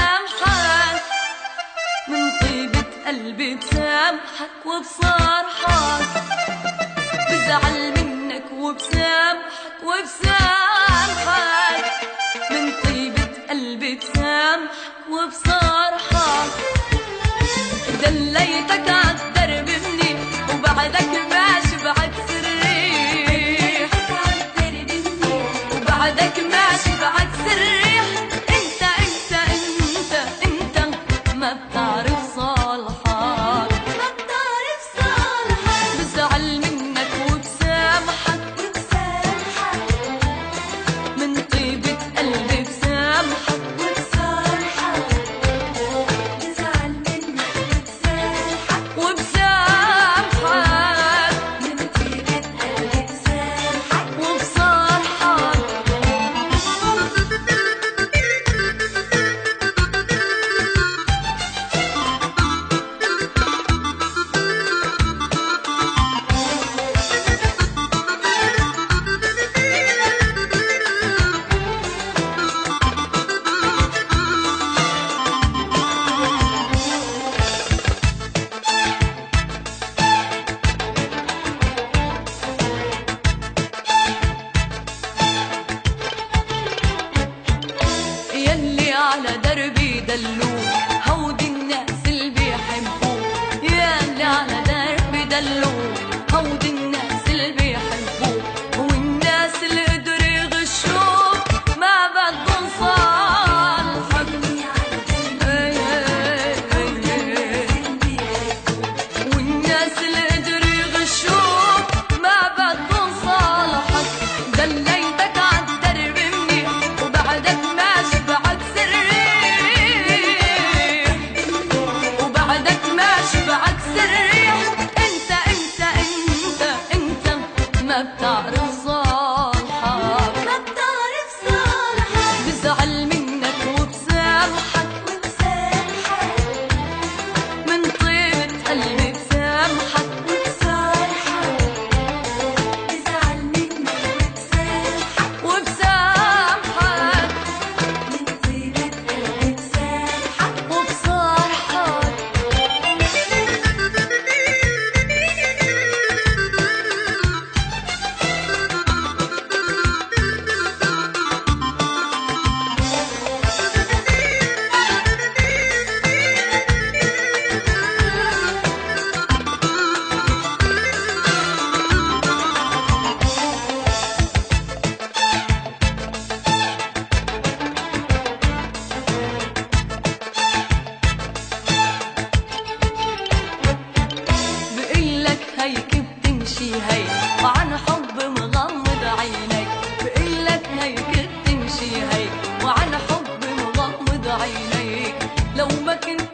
بسامحك، من طيبة قلبي بسامحك وبصارحك، بزعل منك وبسامحك وبسامحك، من طيبة قلبي بسامحك وبصارحك. دليتك عالدرب مني وبعدك ماشي بعكس الريح، وبعدك ماشي بعكس الريح. انت ما بتعرف صالحك، ما بتعرف صالحك، بزعل منك وبسامحك من طيبة قلبي بسامحك وبصارحك، بزعل منك وبسامحك من طيبة قلبي بسامحك وبصارحك. يلي على دربي دلوك هودي الناس اللي بيحبوك، يلي على دربي دلوك هودي الناس اللي بيحبوك، والناس اللي قدروا يغشوك ما بدهم صالحك. والناس اللي قدروا يغشوك ما بدهم صالحك. دليتك عالدرب مني وبعدك ماشي بعكس الريح، وبعدك ماشي بعكس الريح. انت ما بتعرف صالحك، ما بتعرف صالحك، بزعل منك وبسامحك من طيبة قلبي بسامحك وبصارحك، بزعل منك وبسامحك من طيبة قلبي بسامحك وبصارحك. بقلك هيك بتمشي هيك وعن حب مغمض عينيك، بقلك هيك بتمشي هيك وعن حب مغمض عينيك. لو ما كنت